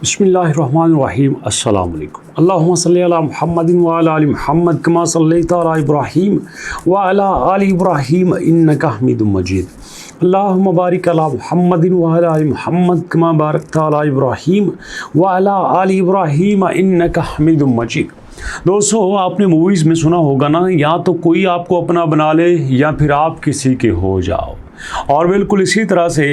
बिस्मिल्लाहिर्रहमानिर्रहीम अस्सलाम वालेकुम। अल्लाहुम्मा सल्ली अला मुहम्मदिन व अला आलि मुहम्मद कमा सल्लैता अला इब्राहीम व अला आलि इब्राहीम इन्नका हमीदुम मजीद। अल्लाहुम्मा बारिक अला मुहम्मदिन व अला आलि मुहम्मद कमा बारकता अला इब्राहीम व अला आलि इब्राहीम इन्नका हमीदुम मजीद। दोस्तों, आपने मूवीज़ में सुना होगा ना, या तो कोई आपको अपना बना ले या फिर आप किसी के हो जाओ। और बिल्कुल इसी तरह से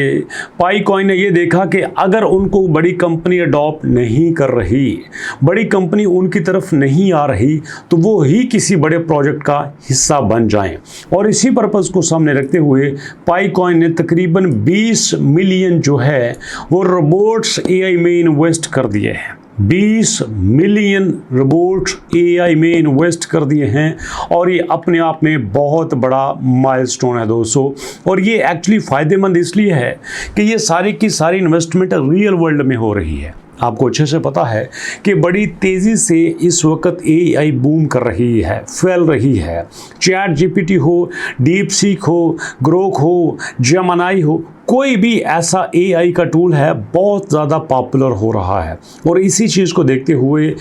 पाईकॉइन ने ये देखा कि अगर उनको बड़ी कंपनी अडॉप्ट नहीं कर रही, बड़ी कंपनी उनकी तरफ नहीं आ रही, तो वो ही किसी बड़े प्रोजेक्ट का हिस्सा बन जाएं। और इसी पर्पज़ को सामने रखते हुए पाईकॉइन ने तकरीबन 20 मिलियन जो है वो रोबोट्स एआई में इन्वेस्ट कर दिए हैं। 20 मिलियन रोबोट एआई में इन्वेस्ट कर दिए हैं और ये अपने आप में बहुत बड़ा माइलस्टोन है दोस्तों। और ये एक्चुअली फ़ायदेमंद इसलिए है कि ये सारी की सारी इन्वेस्टमेंट रियल वर्ल्ड में हो रही है। आपको अच्छे से पता है कि बड़ी तेज़ी से इस वक्त एआई बूम कर रही है, फैल रही है। चैट जीपीटी हो, डीप सीक हो, ग्रोक हो, जेमिनी हो, कोई भी ऐसा एआई का टूल है बहुत ज़्यादा पॉपुलर हो रहा है। और इसी चीज़ को देखते हुए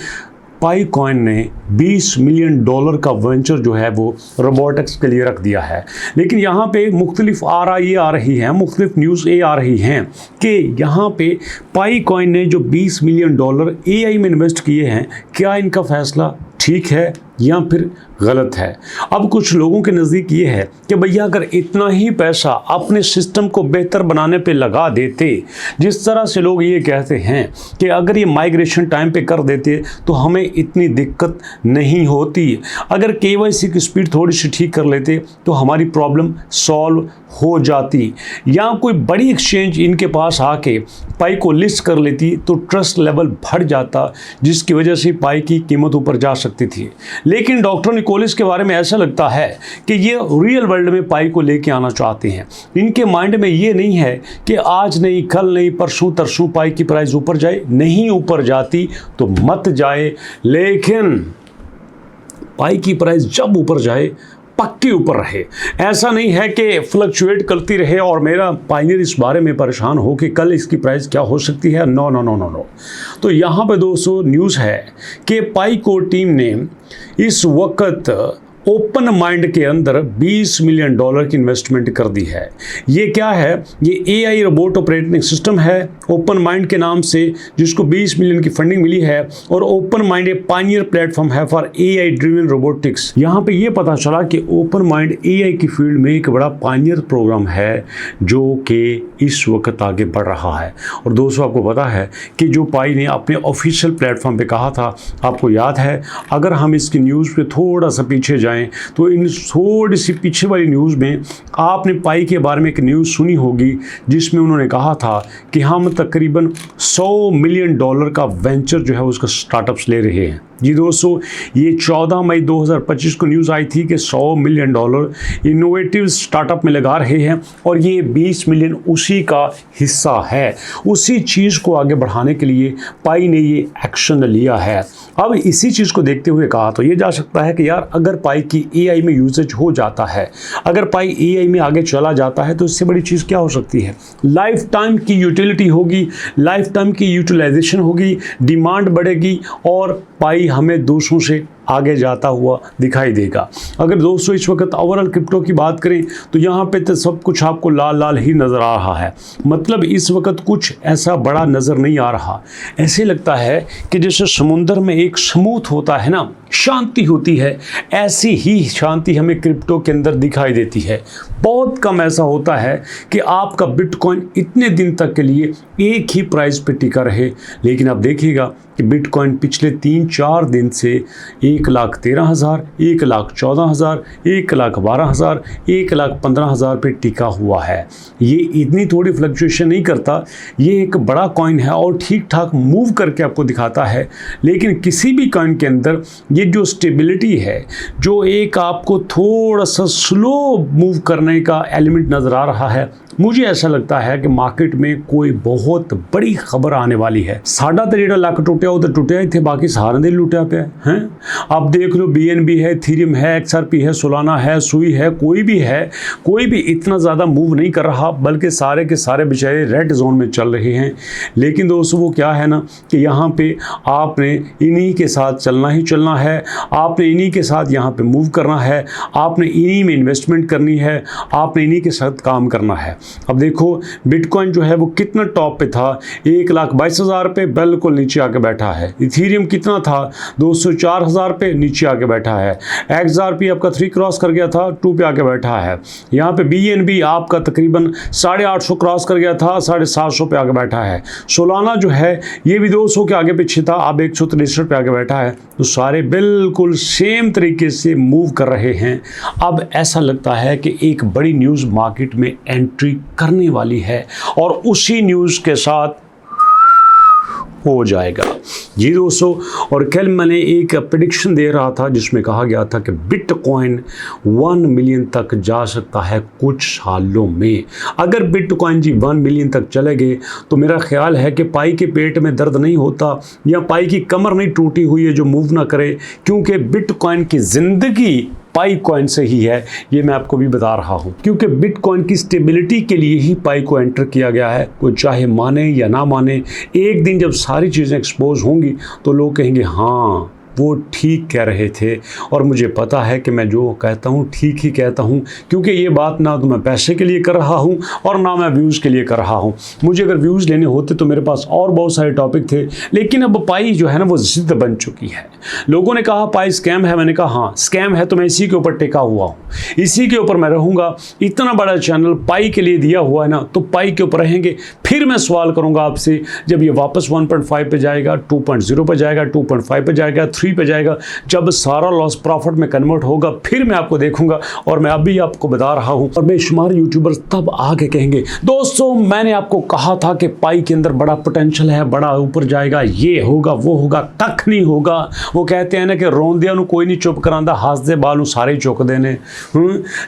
पाईकॉइन ने $20 मिलियन का वेंचर जो है वो रोबोटिक्स के लिए रख दिया है। लेकिन यहाँ पे मुख्तलिफ आरा ये आ रही हैं, मुख्तलिफ न्यूज़ ये आ रही हैं कि यहाँ पे पाईकॉइन ने जो $20 मिलियन एआई में इन्वेस्ट किए हैं, क्या इनका फ़ैसला ठीक है या फिर गलत है। अब कुछ लोगों के नज़दीक ये है कि भैया अगर इतना ही पैसा अपने सिस्टम को बेहतर बनाने पे लगा देते, जिस तरह से लोग ये कहते हैं कि अगर ये माइग्रेशन टाइम पे कर देते तो हमें इतनी दिक्कत नहीं होती, अगर केवाईसी की स्पीड थोड़ी सी ठीक कर लेते तो हमारी प्रॉब्लम सॉल्व हो जाती, या कोई बड़ी एक्सचेंज इनके पास आके पाई को लिस्ट कर लेती तो ट्रस्ट लेवल बढ़ जाता, जिसकी वजह से पाई की कीमत ऊपर जा सकती थी। लेकिन डॉक्टर निकोलस के बारे में ऐसा लगता है कि ये रियल वर्ल्ड में पाई को लेके आना चाहते हैं। इनके माइंड में ये नहीं है कि आज नहीं, कल नहीं, परसों तरसों पाई की प्राइस ऊपर जाए, नहीं ऊपर जाती तो मत जाए, लेकिन पाई की प्राइस जब ऊपर जाए पक्की ऊपर रहे। ऐसा नहीं है कि फ्लक्चुएट करती रहे और मेरा पायनियर इस बारे में परेशान हो कि कल इसकी प्राइस क्या हो सकती है। No no no no no. तो यहाँ पे दोस्तों न्यूज़ है कि पाईको टीम ने इस वक्त ओपन माइंड के अंदर $20 मिलियन की इन्वेस्टमेंट कर दी है। ये क्या है? ये एआई रोबोट ऑपरेटिंग सिस्टम है ओपन माइंड के नाम से, जिसको 20 मिलियन की फंडिंग मिली है। और ओपन माइंड एक पायनियर प्लेटफॉर्म है फॉर एआई ड्रिवन रोबोटिक्स। यहाँ पे ये पता चला कि ओपन माइंड एआई की फील्ड में एक बड़ा पायनियर प्रोग्राम है जो कि इस वक्त आगे बढ़ रहा है। और दोस्तों, आपको पता है कि जो पाई ने अपने ऑफिशियल प्लेटफॉर्म पे कहा था, आपको याद है, अगर हम इसकी न्यूज़ पे थोड़ा सा पीछे जाएं तो इन थोड़ी सी पीछे वाली न्यूज़ में आपने पाई के बारे में एक न्यूज़ सुनी होगी, जिसमें उन्होंने कहा था कि हम तकरीबन $100 मिलियन का वेंचर जो है उसका स्टार्टअप्स ले रहे हैं। जी दोस्तों, ये 14 मई 2025 को न्यूज़ आई थी कि $100 मिलियन इनोवेटिव स्टार्टअप में लगा रहे हैं और ये 20 मिलियन उसी का हिस्सा है। उसी चीज़ को आगे बढ़ाने के लिए पाई ने ये एक्शन लिया है। अब इसी चीज़ को देखते हुए कहा तो ये जा सकता है कि यार अगर पाई की एआई में यूजेज हो जाता है, अगर पाई एआई में आगे चला जाता है तो इससे बड़ी चीज़ क्या हो सकती है? लाइफ टाइम की यूटिलिटी होगी, लाइफ टाइम की यूटिलाइजेशन होगी, डिमांड बढ़ेगी और पाई हमें दूसरों से आगे जाता हुआ दिखाई देगा। अगर दोस्तों इस वक्त ओवरऑल क्रिप्टो की बात करें तो यहाँ पे तो सब कुछ आपको लाल लाल ही नज़र आ रहा है। मतलब इस वक्त कुछ ऐसा बड़ा नज़र नहीं आ रहा। ऐसे लगता है कि जैसे समुंदर में एक स्मूथ होता है ना, शांति होती है, ऐसी ही शांति हमें क्रिप्टो के अंदर दिखाई देती है। बहुत कम ऐसा होता है कि आपका बिटकॉइन इतने दिन तक के लिए एक ही प्राइस पे टिका रहे। लेकिन आप देखिएगा कि बिटकॉइन पिछले 3-4 दिन से 1,13,000, 1,14,000, 1,12,000, 1,15,000 पे टिका हुआ है। ये इतनी थोड़ी फ्लक्चुएशन नहीं करता, ये एक बड़ा कॉइन है और ठीक ठाक मूव करके आपको दिखाता है। लेकिन किसी भी कॉइन के अंदर ये जो स्टेबिलिटी है, जो एक आपको थोड़ा सा स्लो मूव करने का एलिमेंट नज़र आ रहा है, मुझे ऐसा लगता है कि मार्केट में कोई बहुत बड़ी खबर आने वाली है। साडा तो जो लक टुटिया वो तो टुटिया ही थे, बाकी सारे दिन लुटिया पे हैं। अब देख लो BNB है, इथेरियम है, XRP है, सोलाना है, सुई है, कोई भी इतना ज़्यादा मूव नहीं कर रहा, बल्कि सारे के सारे बेचारे रेड जोन में चल रहे हैं। लेकिन दोस्तों वो क्या है ना कि यहाँ पे आपने इन्हीं के साथ चलना ही चलना है, आपने इन्हीं के साथ यहाँ पे मूव करना है, आपने इन्हीं में इन्वेस्टमेंट करनी है, आपने इन्हीं के साथ काम करना है। अब देखो बिटकॉइन जो है वो कितना टॉप पे था, 1,22,000 पे बिल्कुल नीचे आके बैठा है। इथेरियम कितना था, 204,000 पे नीचे आके बैठा है। XRP आपका 3 क्रॉस कर गया था, 2 पे आके बैठा है। यहाँ पे BNB आपका तकरीबन 850 क्रॉस कर गया था, 750 पे आके बैठा है। सोलाना जो है ये भी 200 के आगे पीछे था, अब 163 पे आके बैठा है। तो सारे बिल्कुल सेम तरीके से मूव कर रहे हैं। अब ऐसा लगता है कि एक बड़ी न्यूज़ मार्केट में एंट्री करने वाली है और उसी न्यूज़ के साथ हो जाएगा। जी दोस्तों, और कल मैंने एक प्रेडिक्शन दे रहा था जिसमें कहा गया था कि बिटकॉइन 1 मिलियन तक जा सकता है कुछ सालों में। अगर बिटकॉइन जी 1 मिलियन तक चले गए तो मेरा ख्याल है कि पाई के पेट में दर्द नहीं होता या पाई की कमर नहीं टूटी हुई है जो मूव ना करे, क्योंकि बिटकॉइन की ज़िंदगी पाई कॉइन से ही है। ये मैं आपको भी बता रहा हूँ, क्योंकि बिटकॉइन की स्टेबिलिटी के लिए ही पाई को एंटर किया गया है। कोई चाहे माने या ना माने, एक दिन जब सारी चीज़ें एक्सपोज होंगी तो लोग कहेंगे हाँ वो ठीक कह रहे थे। और मुझे पता है कि मैं जो कहता हूँ ठीक ही कहता हूँ, क्योंकि ये बात ना तो मैं पैसे के लिए कर रहा हूँ और ना मैं व्यूज़ के लिए कर रहा हूँ। मुझे अगर व्यूज़ लेने होते तो मेरे पास और बहुत सारे टॉपिक थे, लेकिन अब पाई जो है ना वो ज़िद बन चुकी है। लोगों ने कहा पाई स्कैम है, मैंने कहा हाँ स्कैम है तो मैं इसी के ऊपर टिका हुआ हूँ, इसी के ऊपर मैं रहूँगा। इतना बड़ा चैनल पाई के लिए दिया हुआ है ना, तो पाई के ऊपर रहेंगे। फिर मैं सवाल करूँगा आपसे, जब ये वापस 1.5 पे जाएगा, 2.0 पे जाएगा, 2.5 पे जाएगा, 3 पे जाएगा, जब सारा लॉस प्रॉफिट में कन्वर्ट होगा, फिर मैं आपको देखूंगा। और मैं अभी आपको बता रहा हूं, और बेशुमार यूट्यूबर्स तब आके कहेंगे दोस्तों मैंने आपको कहा था कि पाई के अंदर बड़ा पोटेंशियल है, बड़ा ऊपर जाएगा, ये होगा वो होगा। कख नहीं होगा। वो कहते हैं ना कि रोंदिया नु कोई नहीं चुप करांदा, हंसदे बालू सारे चुक देने।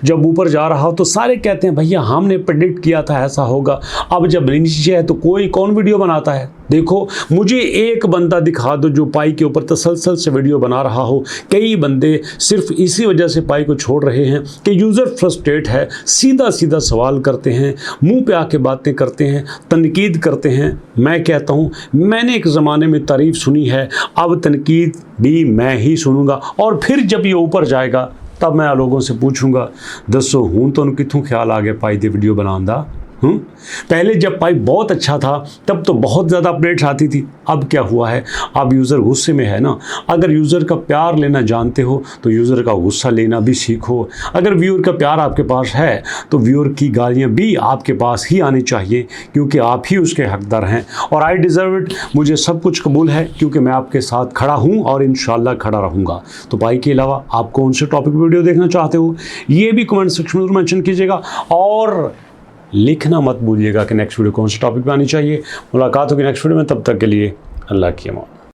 जब ऊपर जा रहा हो तो सारे कहते हैं भैया हमने प्रेडिक्ट किया था ऐसा होगा। अब जब नीचे है तो कौन वीडियो बनाता है। देखो मुझे एक बंदा दिखा दो जो पाई के ऊपर तसलसल से वीडियो बना रहा हो। कई बंदे सिर्फ इसी वजह से पाई को छोड़ रहे हैं कि यूज़र फ्रस्ट्रेट है, सीधा सीधा सवाल करते हैं, मुंह पे आके बातें करते हैं, तनकीद करते हैं। मैं कहता हूँ मैंने एक ज़माने में तारीफ़ सुनी है, अब तनकीद भी मैं ही सुनूंगा। और फिर जब ये ऊपर जाएगा तब मैं लोगों से पूछूंगा दसो हूँ तो कितों ख्याल आ गया पाई दे वीडियो बनांदा। पहले जब पाई बहुत अच्छा था तब तो बहुत ज़्यादा अपडेट्स आती थी। अब क्या हुआ है, अब यूज़र गुस्से में है ना। अगर यूज़र का प्यार लेना जानते हो तो यूज़र का गुस्सा लेना भी सीखो। अगर व्यूअर का प्यार आपके पास है तो व्यूअर की गालियाँ भी आपके पास ही आनी चाहिए, क्योंकि आप ही उसके हकदार हैं। और आई डिज़र्व इट, मुझे सब कुछ कबूल है, क्योंकि मैं आपके साथ खड़ा हूँ और इंशाल्लाह खड़ा रहूँगा। तो पाई के अलावा आप कौन से टॉपिक वीडियो देखना चाहते हो ये भी कमेंट सेक्शन में मेंशन कीजिएगा, और लिखना मत भूलिएगा कि नेक्स्ट वीडियो कौन से टॉपिक पे आनी चाहिए। मुलाकात होगी नेक्स्ट वीडियो में, तब तक के लिए अल्लाह की अमान।